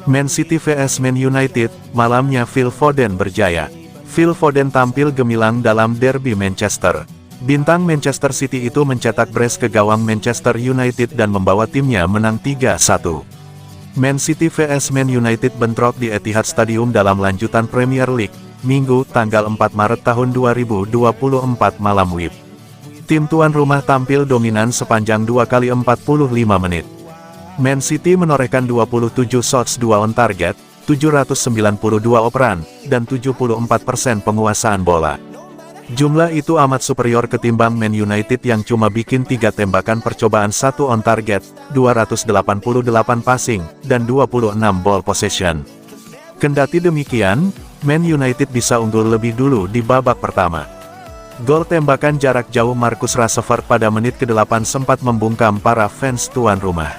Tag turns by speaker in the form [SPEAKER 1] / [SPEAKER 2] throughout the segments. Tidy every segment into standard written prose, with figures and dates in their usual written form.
[SPEAKER 1] Man City vs Man United, malamnya Phil Foden berjaya. Phil Foden tampil gemilang dalam derby Manchester. Bintang Manchester City itu mencetak brace ke gawang Manchester United dan membawa timnya menang 3-1. Man City vs Man United bentrok di Etihad Stadium dalam lanjutan Premier League, Minggu, tanggal 4 Maret tahun 2024 malam WIB. Tim tuan rumah tampil dominan sepanjang 2 kali 45 menit. Man City menorehkan 27 shots 2 on target, 792 operan, dan 74% penguasaan bola. Jumlah itu amat superior ketimbang Man United yang cuma bikin 3 tembakan percobaan 1 on target, 288 passing, dan 26 ball possession. Kendati demikian, Man United bisa unggul lebih dulu di babak pertama. Gol tembakan jarak jauh Marcus Rashford pada menit ke-8 sempat membungkam para fans tuan rumah.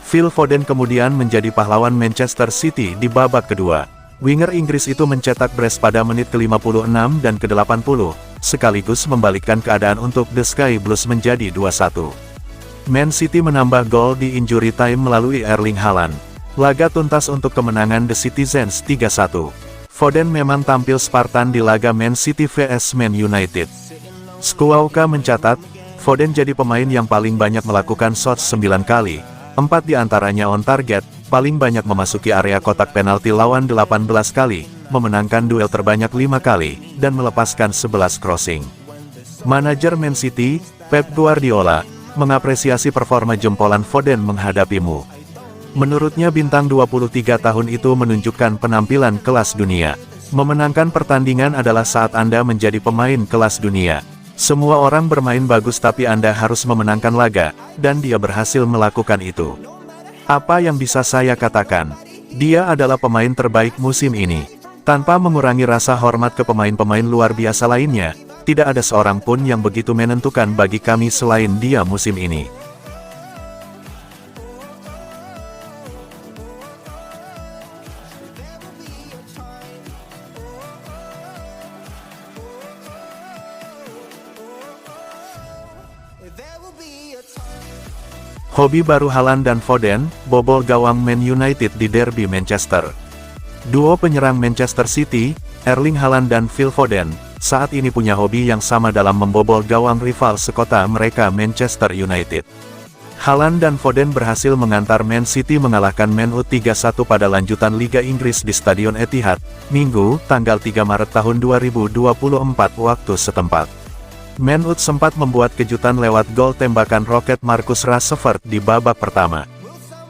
[SPEAKER 1] Phil Foden kemudian menjadi pahlawan Manchester City di babak kedua. Winger Inggris itu mencetak brace pada menit ke-56 dan ke-80, sekaligus membalikkan keadaan untuk The Sky Blues menjadi 2-1. Man City menambah gol di injury time melalui Erling Haaland. Laga tuntas untuk kemenangan The Citizens 3-1. Foden memang tampil Spartan di laga Man City vs Man United. Squawka mencatat, Foden jadi pemain yang paling banyak melakukan shots 9 kali. 4 diantaranya on target, paling banyak memasuki area kotak penalti lawan 18 kali, memenangkan duel terbanyak 5 kali, dan melepaskan 11 crossing. Manajer Man City, Pep Guardiola, mengapresiasi performa jempolan Foden menghadapimu. Menurutnya bintang 23 tahun itu menunjukkan penampilan kelas dunia. Memenangkan pertandingan adalah saat Anda menjadi pemain kelas dunia. Semua orang bermain bagus tapi Anda harus memenangkan laga, dan dia berhasil melakukan itu. Apa yang bisa saya katakan? Dia adalah pemain terbaik musim ini. Tanpa mengurangi rasa hormat ke pemain-pemain luar biasa lainnya, tidak ada seorang pun yang begitu menentukan bagi kami selain dia musim ini. Hobi baru Haaland dan Foden, bobol gawang Man United di derby Manchester. Duo penyerang Manchester City, Erling Haaland dan Phil Foden, saat ini punya hobi yang sama dalam membobol gawang rival sekota mereka Manchester United. Haaland dan Foden berhasil mengantar Man City mengalahkan Man U 3-1 pada lanjutan Liga Inggris di Stadion Etihad, Minggu, tanggal 3 Maret tahun 2024 waktu setempat. Man U sempat membuat kejutan lewat gol tembakan roket Marcus Rashford di babak pertama.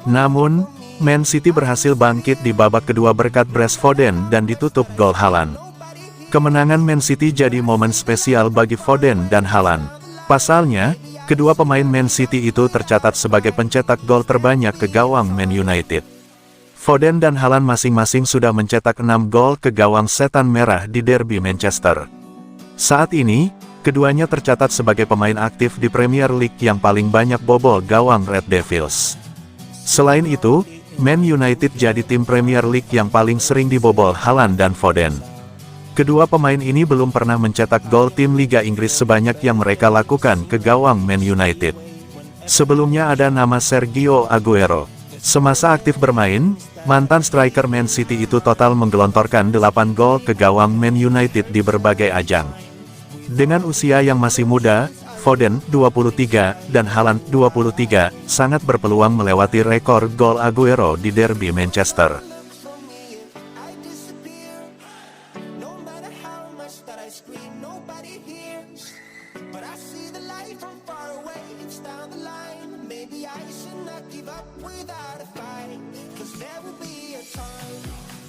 [SPEAKER 1] Namun, Man City berhasil bangkit di babak kedua berkat brace Foden dan ditutup gol Haaland. Kemenangan Man City jadi momen spesial bagi Foden dan Haaland. Pasalnya, kedua pemain Man City itu tercatat sebagai pencetak gol terbanyak ke gawang Man United. Foden dan Haaland masing-masing sudah mencetak 6 gol ke gawang setan merah di derby Manchester. Saat ini, keduanya tercatat sebagai pemain aktif di Premier League yang paling banyak bobol gawang Red Devils. Selain itu, Man United jadi tim Premier League yang paling sering dibobol Haaland dan Foden. Kedua pemain ini belum pernah mencetak gol tim Liga Inggris sebanyak yang mereka lakukan ke gawang Man United. Sebelumnya ada nama Sergio Aguero. Semasa aktif bermain, mantan striker Man City itu total menggelontorkan 8 gol ke gawang Man United di berbagai ajang. Dengan usia yang masih muda, Foden, 23, dan Haaland, 23, sangat berpeluang melewati rekor gol Aguero di derby Manchester.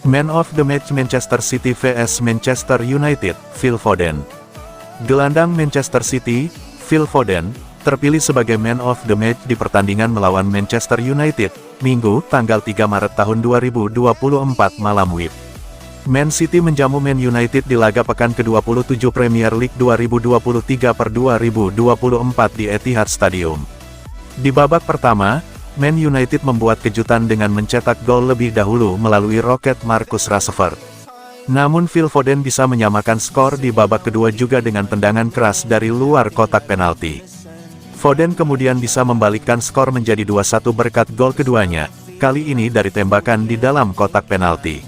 [SPEAKER 1] Man of the Match Manchester City vs Manchester United, Phil Foden. Gelandang Manchester City, Phil Foden, terpilih sebagai Man of the Match di pertandingan melawan Manchester United, Minggu, tanggal 3 Maret tahun 2024 malam WIB. Man City menjamu Man United di laga pekan ke-27 Premier League 2023/2024 di Etihad Stadium. Di babak pertama, Man United membuat kejutan dengan mencetak gol lebih dahulu melalui roket Marcus Rashford. Namun Phil Foden bisa menyamakan skor di babak kedua juga dengan tendangan keras dari luar kotak penalti. Foden kemudian bisa membalikkan skor menjadi 2-1 berkat gol keduanya, kali ini dari tembakan di dalam kotak penalti.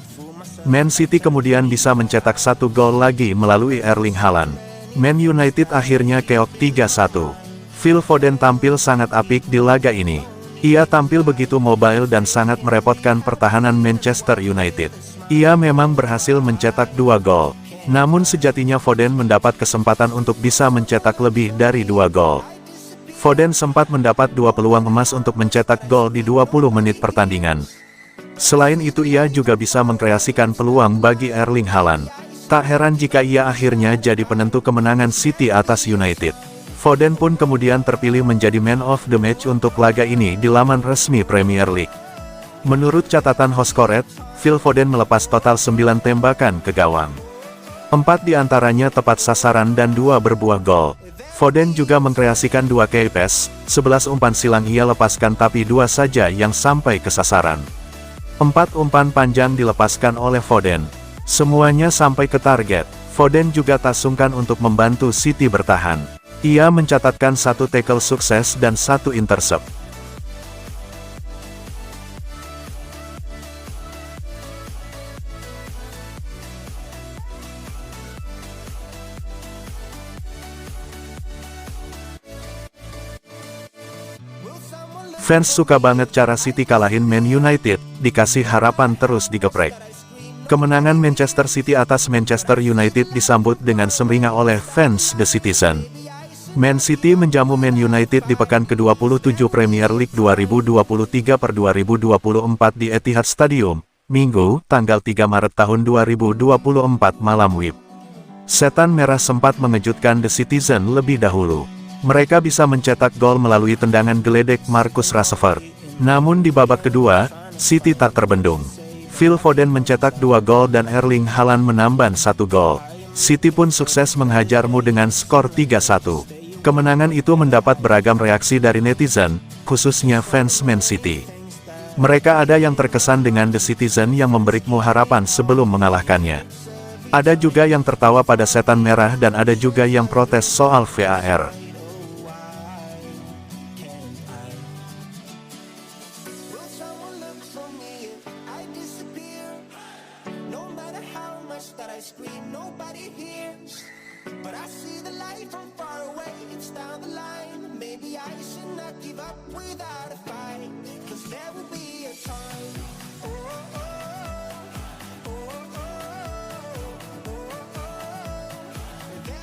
[SPEAKER 1] Man City kemudian bisa mencetak 1 gol lagi melalui Erling Haaland. Man United akhirnya keok 3-1. Phil Foden tampil sangat apik di laga ini. Ia tampil begitu mobile dan sangat merepotkan pertahanan Manchester United. Ia memang berhasil mencetak 2 gol. Namun sejatinya Foden mendapat kesempatan untuk bisa mencetak lebih dari 2 gol. Foden sempat mendapat 2 peluang emas untuk mencetak gol di 20 menit pertandingan. Selain itu ia juga bisa mengkreasikan peluang bagi Erling Haaland. Tak heran jika ia akhirnya jadi penentu kemenangan City atas United. Foden pun kemudian terpilih menjadi Man of the Match untuk laga ini di laman resmi Premier League. Menurut catatan Hoscoret, Phil Foden melepas total 9 tembakan ke gawang. 4 diantaranya tepat sasaran dan 2 berbuah gol. Foden juga mengkreasikan 2 key pass, 11 umpan silang ia lepaskan tapi 2 saja yang sampai ke sasaran. 4 umpan panjang dilepaskan oleh Foden. Semuanya sampai ke target. Foden juga tak sungkan untuk membantu City bertahan. Ia mencatatkan 1 tackle sukses dan 1 intercept. Fans suka banget cara City kalahin Man United, dikasih harapan terus digeprek. Kemenangan Manchester City atas Manchester United disambut dengan sumringah oleh fans The Citizen. Man City menjamu Man United di pekan ke-27 Premier League 2023/2024 di Etihad Stadium, Minggu, tanggal 3 Maret tahun 2024 malam WIB. Setan Merah sempat mengejutkan The Citizen lebih dahulu. Mereka bisa mencetak gol melalui tendangan geledek Marcus Rashford. Namun di babak kedua, City tak terbendung. Phil Foden mencetak 2 gol dan Erling Haaland menambah 1 gol. City pun sukses menghajarmu dengan skor 3-1. Kemenangan itu mendapat beragam reaksi dari netizen, khususnya fans Man City. Mereka ada yang terkesan dengan The Citizen yang memberimu harapan sebelum mengalahkannya. Ada juga yang tertawa pada Setan Merah dan ada juga yang protes soal VAR.
[SPEAKER 2] That I scream, nobody hears, but I see the light from far away. It's down the line. Maybe I should not give up without a fight, 'cause there will be